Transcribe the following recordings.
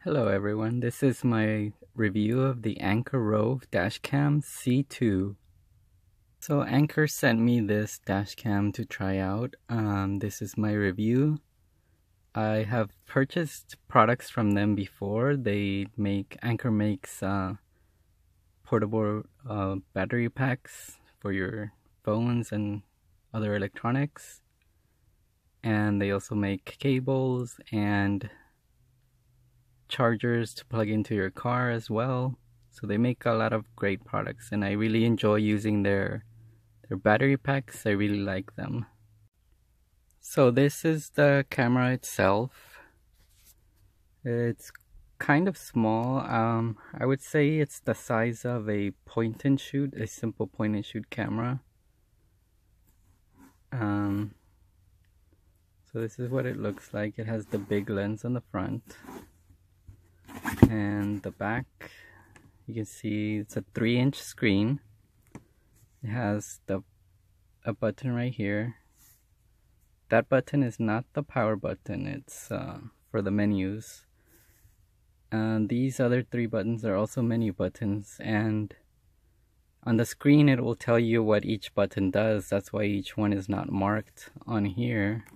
Hello everyone, this is my review of the Anker Roav Dashcam C2. So Anker sent me this dashcam to try out. This is my review. I have purchased products from them before. Anker makes portable battery packs for your phones and other electronics. And they also make cables and chargers to plug into your car as well. So they make a lot of great products, and I really enjoy using their battery packs. I really like them. So this is the camera itself. It's kind of small. I would say it's the size of a point and shoot, a simple point and shoot camera. So this is what it looks like. It has the big lens on the front. And the back, you can see it's a 3-inch screen. It has a button right here. That button is not the power button, it's for the menus. And these other 3 buttons are also menu buttons, and on the screen it will tell you what each button does. That's why each one is not marked on here.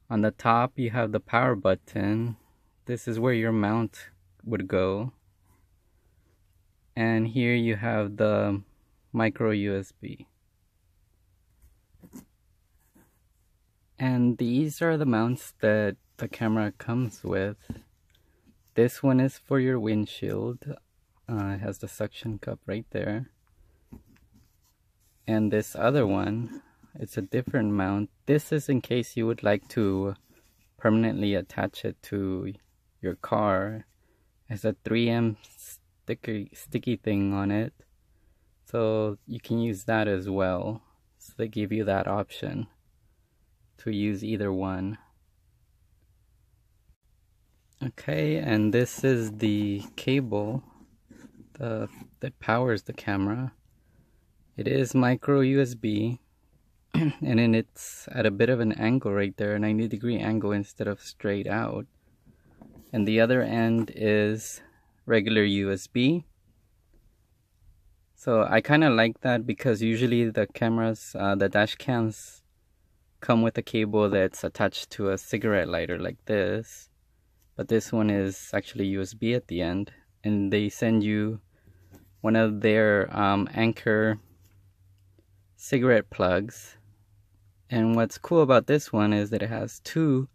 On the top you have the power button. This is where your mount would go, and here you have the micro USB, and these are the mounts that the camera comes with. This one is for your windshield. It has the suction cup right there, and this other one, it's a different mount. This is in case you would like to permanently attach it to your car. Has a 3M sticky thing on it, so you can use that as well. So they give you that option to use either one. Okay, and this is the cable that powers the camera. It is micro USB, and then it's at a bit of an angle right there, a 90-degree angle instead of straight out. And the other end is regular USB. So I kind of like that, because usually the cameras, the dash cams, come with a cable that's attached to a cigarette lighter like this. But this one is actually USB at the end, and they send you one of their Anker cigarette plugs. And what's cool about this one is that it has 2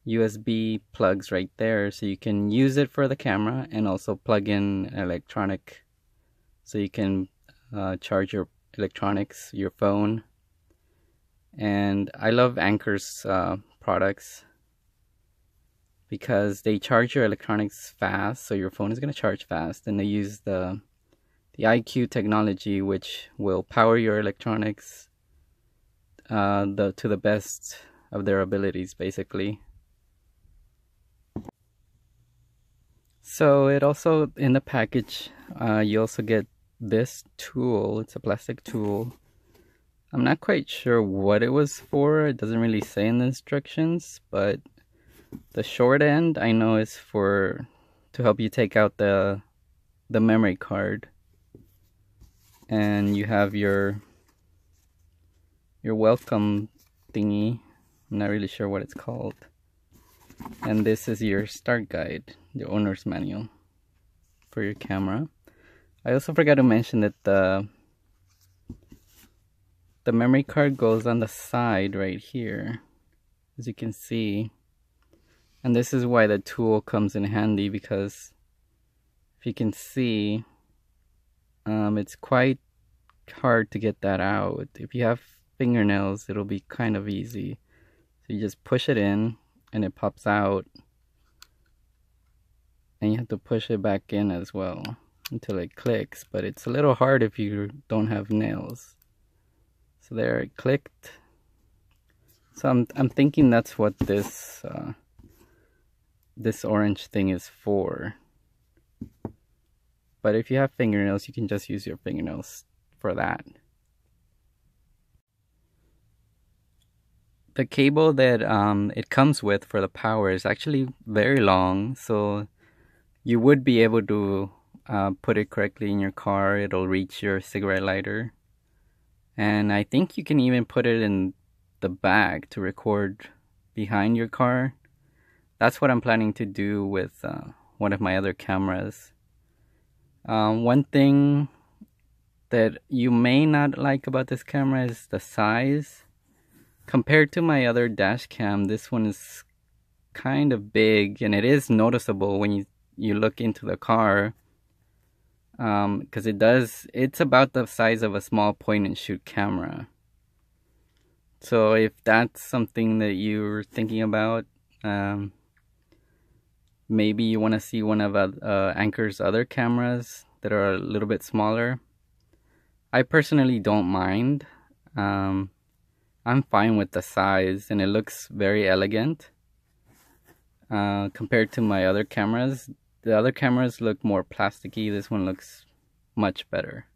USB plugs right there, so you can use it for the camera and also plug in electronic, so you can charge your electronics, your phone. And I love Anker's products because they charge your electronics fast, so your phone is going to charge fast, and they use the IQ technology, which will power your electronics to the best of their abilities, basically. So it also, in the package, you also get this tool. It's a plastic tool. I'm not quite sure what it was for. It doesn't really say in the instructions, but the short end I know is to help you take out the memory card. And you have your welcome thingy. I'm not really sure what it's called. And this is your start guide, the owner's manual for your camera. I also forgot to mention that the memory card goes on the side right here, as you can see. And this is why the tool comes in handy, because if you can see, it's quite hard to get that out. If you have fingernails, it'll be kind of easy. So you just push it in, and it pops out, and you have to push it back in as well until it clicks. But it's a little hard if you don't have nails. So there, it clicked. So I'm thinking that's what this orange thing is for. But if you have fingernails, you can just use your fingernails for that. the cable that it comes with for the power is actually very long, so you would be able to put it correctly in your car. It'll reach your cigarette lighter. And I think you can even put it in the back to record behind your car. That's what I'm planning to do with one of my other cameras. One thing that you may not like about this camera is the size. Compared to my other dash cam, this one is kind of big, and it is noticeable when you look into the car, because it's about the size of a small point and shoot camera. So if that's something that you're thinking about, maybe you want to see one of Anker's other cameras that are a little bit smaller. I personally don't mind. I'm fine with the size, and it looks very elegant. Compared to my other cameras, the other cameras look more plasticky. This one looks much better.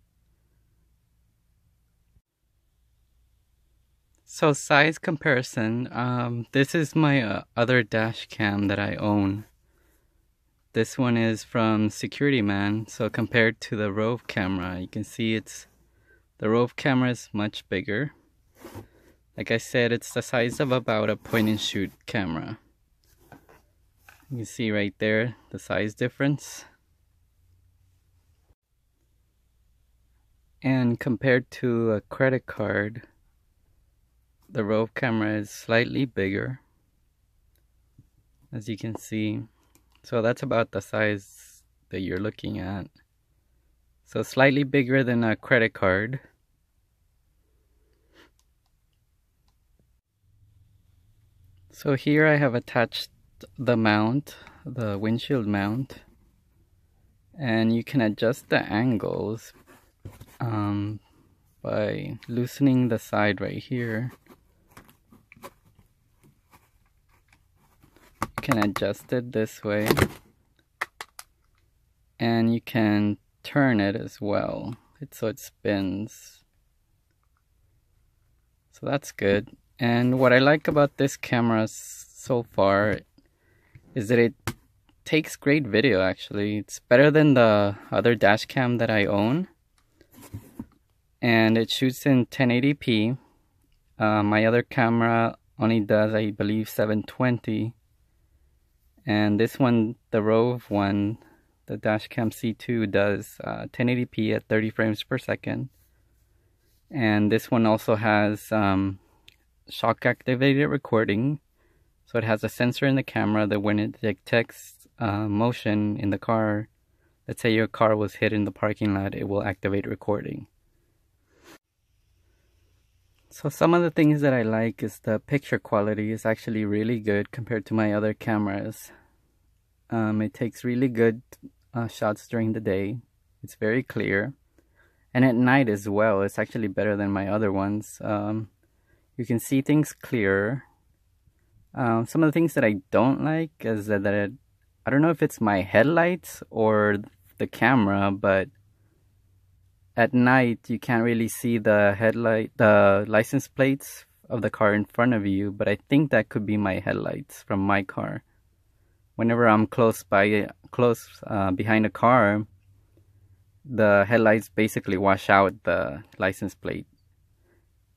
So size comparison, this is my other dash cam that I own. This one is from Security Man. So compared to the Roav camera, you can see the Roav camera is much bigger. Like I said, it's the size of about a point and shoot camera. You can see right there the size difference. And compared to a credit card, the Roav camera is slightly bigger, as you can see. So that's about the size that you're looking at. So slightly bigger than a credit card. So here I have attached the mount, the windshield mount, and you can adjust the angles by loosening the side right here. You can adjust it this way, and you can turn it as well, so it spins. So that's good. And what I like about this camera so far is that it takes great video. Actually, it's better than the other dash cam that I own, and it shoots in 1080p. My other camera only does, I believe, 720, and this one, the Roav one, the Dashcam C2, does 1080p at 30 frames per second. And this one also has shock activated recording. So it has a sensor in the camera that when it detects motion in the car, let's say your car was hit in the parking lot, it will activate recording. So some of the things that I like is the picture quality is actually really good compared to my other cameras. It takes really good shots during the day. It's very clear. And at night as well, it's actually better than my other ones. You can see things clearer. Some of the things that I don't like is that I don't know if it's my headlights or the camera, but at night you can't really see the license plates of the car in front of you, but I think that could be my headlights from my car. Whenever I'm close behind a car, the headlights basically wash out the license plate.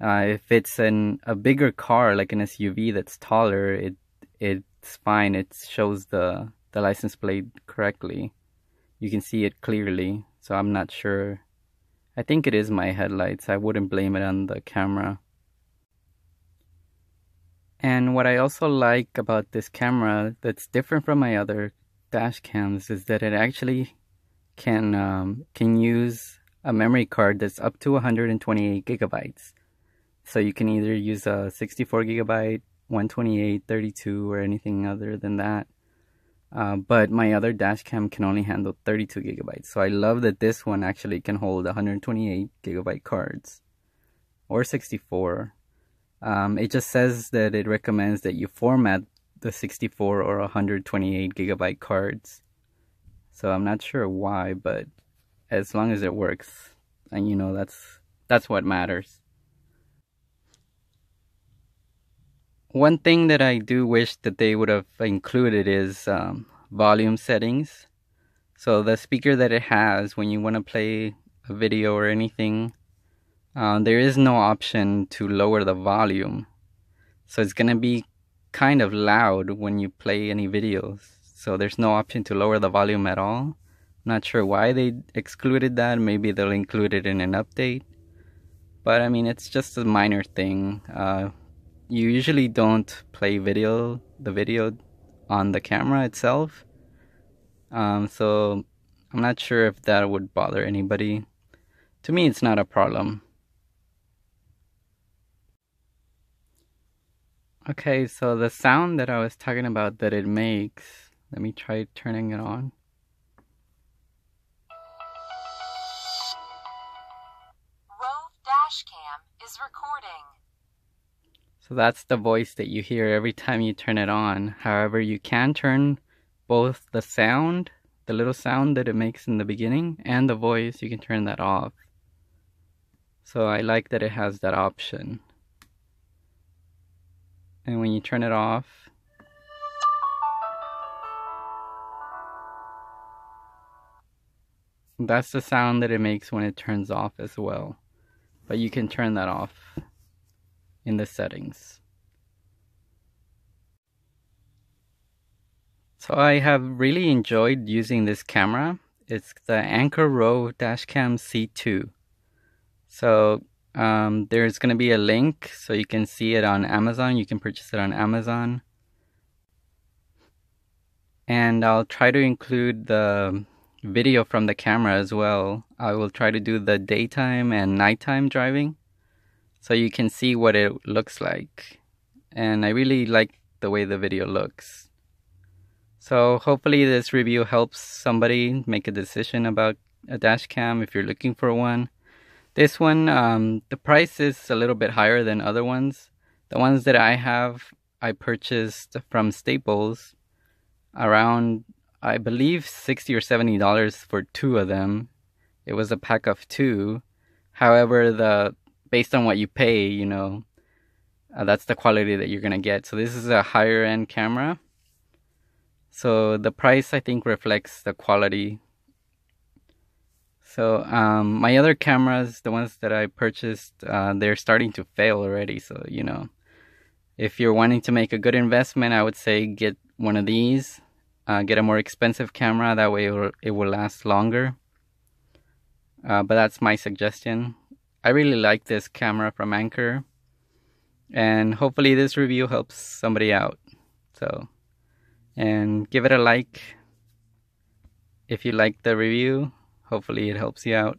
If it's in a bigger car, like an SUV that's taller, it's fine. It shows the license plate correctly. You can see it clearly, so I'm not sure. I think it is my headlights. I wouldn't blame it on the camera. And what I also like about this camera that's different from my other dash cams is that it actually can use a memory card that's up to 128 gigabytes. So you can either use a 64 gigabyte, 128, 32, or anything other than that. But my other dash cam can only handle 32 gigabytes. So I love that this one actually can hold 128 gigabyte cards or 64. It just says that it recommends that you format the 64 or 128 gigabyte cards. So I'm not sure why, but as long as it works, and you know, that's what matters. One thing that I do wish that they would have included is volume settings. So the speaker that it has, when you want to play a video or anything, there is no option to lower the volume. So it's going to be kind of loud when you play any videos. So there's no option to lower the volume at all. Not sure why they excluded that. Maybe they'll include it in an update. But I mean, it's just a minor thing. You usually don't play the video on the camera itself. So I'm not sure if that would bother anybody. To me, it's not a problem. Okay, so the sound that I was talking about that it makes, let me try turning it on. Roav Dashcam is recording. So that's the voice that you hear every time you turn it on. However, you can turn both the sound, the little sound that it makes in the beginning, and the voice, you can turn that off. So I like that it has that option. And when you turn it off, that's the sound that it makes when it turns off as well. But you can turn that off in the settings. So I have really enjoyed using this camera. It's the Anker Roav Dashcam C2. So there's going to be a link so you can see it on Amazon. You can purchase it on Amazon. And I'll try to include the video from the camera as well. I will try to do the daytime and nighttime driving so you can see what it looks like. And I really like the way the video looks. So hopefully this review helps somebody make a decision about a dash cam if you're looking for one. This one, the price is a little bit higher than other ones. The ones that I have, I purchased from Staples around, I believe, $60 or $70 for 2 of them. It was a pack of 2. However, based on what you pay, you know, that's the quality that you're gonna get. So this is a higher end camera. So the price, I think, reflects the quality. So my other cameras, the ones that I purchased, they're starting to fail already. So, you know, if you're wanting to make a good investment, I would say get one of these. Get a more expensive camera. That way it will last longer. But that's my suggestion. I really like this camera from Anker. And hopefully this review helps somebody out. So, and give it a like if you like the review. Hopefully it helps you out.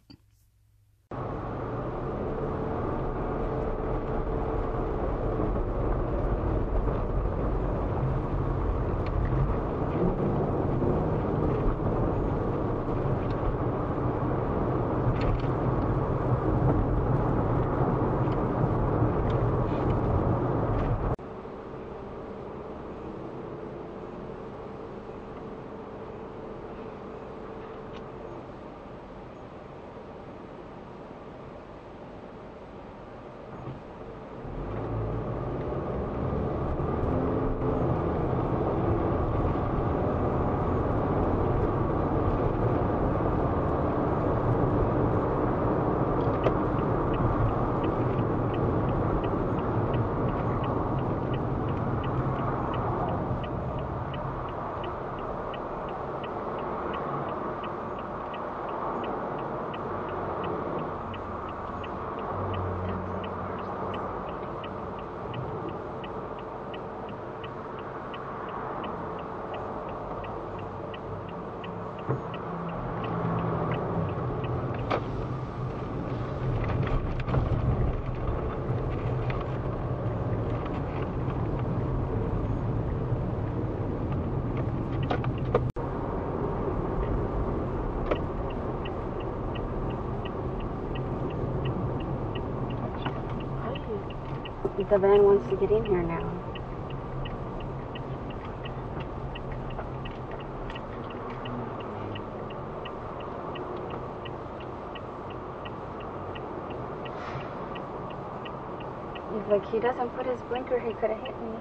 The van wants to get in here now. If Like, he doesn't put his blinker, he could have hit me.